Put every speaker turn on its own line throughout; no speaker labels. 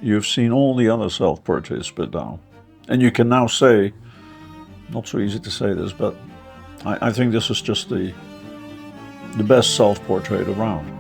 you've seen all the other self-portraits by Dou. And you can now say, not so easy to say this, but I think this is just the best self-portrait around.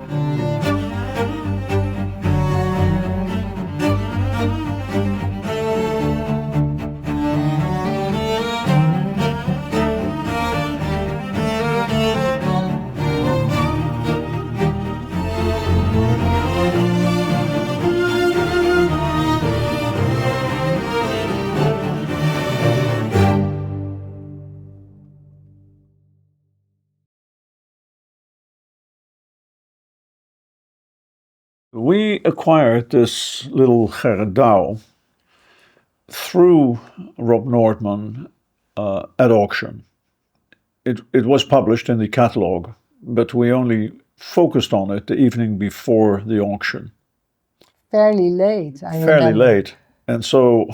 We acquired this little Gerrit Dou through Rob Nordman at auction. It was published in the catalogue, but we only focused on it the evening before the auction.
Fairly late, I
Fairly
remember.
late. And so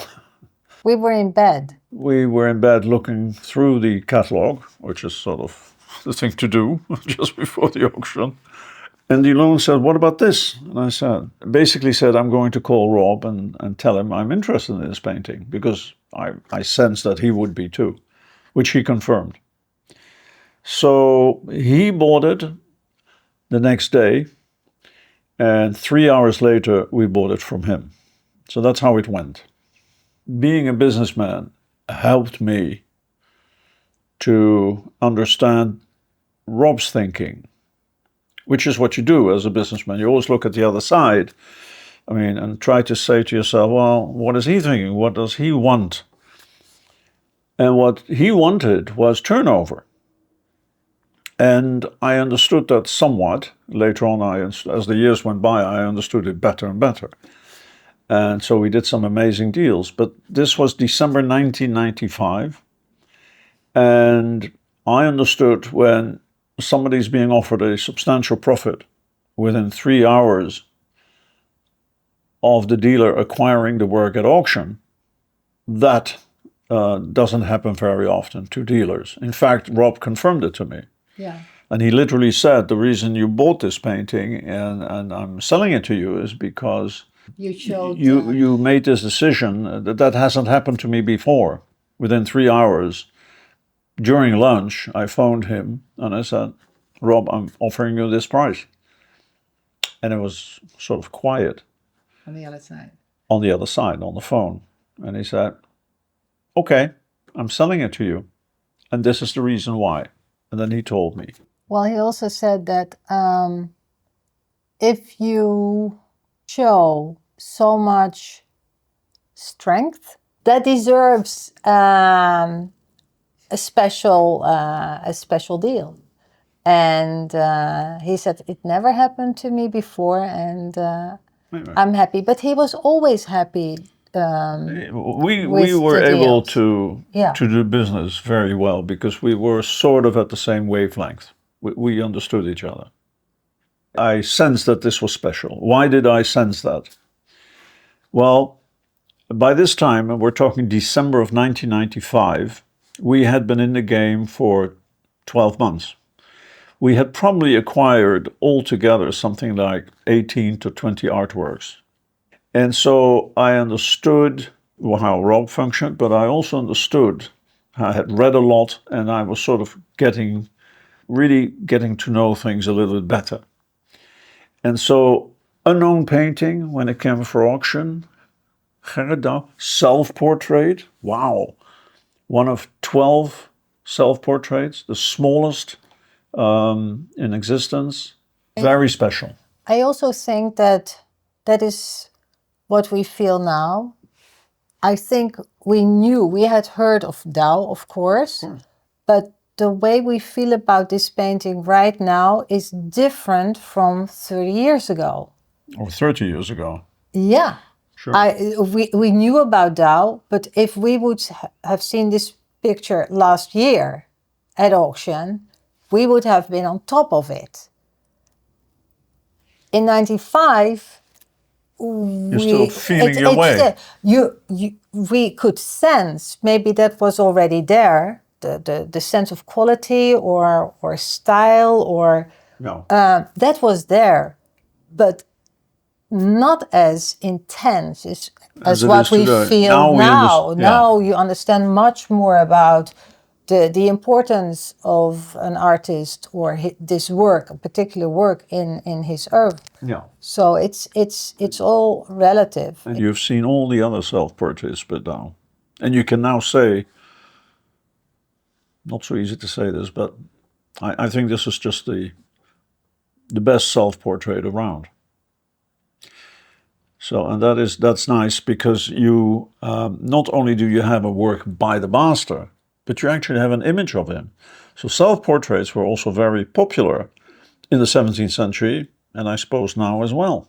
We were in bed.
we were in bed looking through the catalogue, which is sort of the thing to do just before the auction. And Ilone said, "What about this?" And I basically said, "I'm going to call Rob and tell him I'm interested in this painting," because I sensed that he would be too, which he confirmed. So he bought it the next day, and 3 hours later, we bought it from him. So that's how it went. Being a businessman helped me to understand Rob's thinking, which is what you do as a businessman. You always look at the other side, and try to say to yourself, well, what is he thinking? What does he want? And what he wanted was turnover. And I understood that somewhat. Later on, as the years went by, I understood it better and better. And so we did some amazing deals. But this was December 1995. And I understood when somebody's being offered a substantial profit within 3 hours of the dealer acquiring the work at auction, that doesn't happen very often to dealers. In fact, Rob confirmed it to me.
Yeah.
And he literally said, the reason you bought this painting and I'm selling it to you is because you made this decision that hasn't happened to me before. Within 3 hours, during lunch, I phoned him and I said, "Rob, I'm offering you this price." And it was sort of quiet.
On the other side.
On the other side, on the phone. And he said, "Okay, I'm selling it to you. And this is the reason why." And then he told me.
Well, he also said that if you show so much strength, that deserves a special deal. And he said, it never happened to me before, and I'm happy. But he was always happy.
We were able to do business very well because we were sort of at the same wavelength. We understood each other. I sensed that this was special. Why did I sense that? Well, by this time, and we're talking December of 1995, we had been in the game for 12 months. We had probably acquired altogether something like 18 to 20 artworks. And so I understood how Rob functioned, but I also understood, I had read a lot, and I was sort of really getting to know things a little bit better. And so, unknown painting, when it came for auction, Gerrit Dou, self-portrait, wow. One of 12 self-portraits, the smallest in existence, very special.
I also think that is what we feel now. I think we had heard of Dou, of course, but the way we feel about this painting right now is different from 30 years ago.
Or 30 years ago.
Yeah.
Sure.
We knew about Dou, but if we would have seen this picture last year at auction, we would have been on top of it. In 95,
you're still feeling your way.
We could sense, maybe that was already there, the sense of quality or style or
no.
That was there. But not as intense as what we feel now. Now you understand much more about the importance of an artist or this work, a particular work in his oeuvre.
Yeah.
So it's all relative.
And you've seen all the other self-portraits by Dou. And you can now say, not so easy to say this, but I think this is just the best self-portrait around. So, and that's nice because you, not only do you have a work by the master, but you actually have an image of him. So self-portraits were also very popular in the 17th century, and I suppose now as well.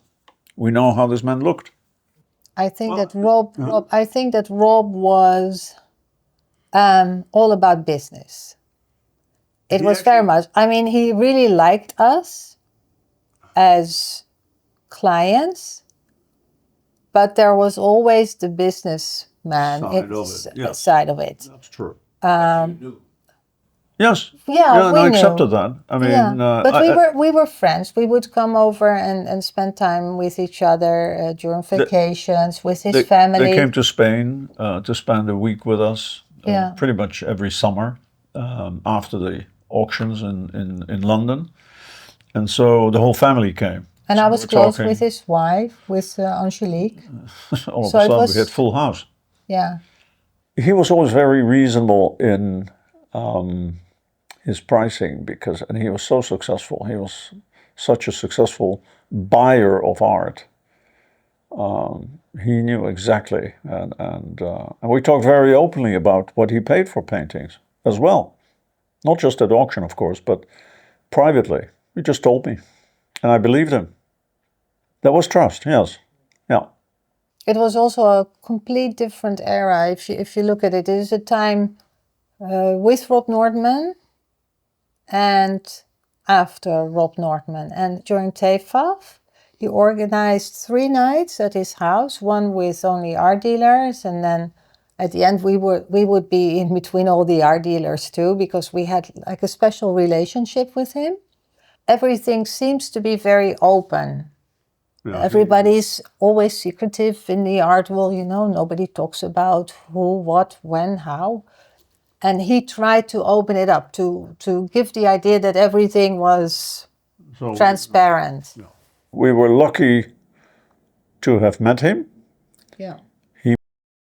We know how this man looked.
I think that Rob was all about business. It was very much. I mean, he really liked us as clients, but there was always the businessman side of it.
That's true. Yes.
Yeah,
I accepted that. I mean,
but we were friends. We would come over and spend time with each other during vacations with his family.
They came to Spain to spend a week with us. Pretty much every summer after the auctions in London, and so the whole family came.
And so I was close with his wife, with Angelique.
All of a sudden, we had full house.
Yeah.
He was always very reasonable in his pricing and he was so successful. He was such a successful buyer of art. He knew exactly, and we talked very openly about what he paid for paintings as well. Not just at auction, of course, but privately. He just told me, and I believed him. There was trust, yes. Yeah.
It was also a complete different era. If you look at it, it is a time with Rob Nordman and after Rob Nordman. And during TEFAF, he organized 3 nights at his house, one with only art dealers, and then at the end we would be in between all the art dealers too, because we had like a special relationship with him. Everything seems to be very open. Yeah, everybody's always secretive in the art world, you know, nobody talks about who, what, when, how. And he tried to open it up, to give the idea that everything was transparent.
We were lucky to have met him.
Yeah.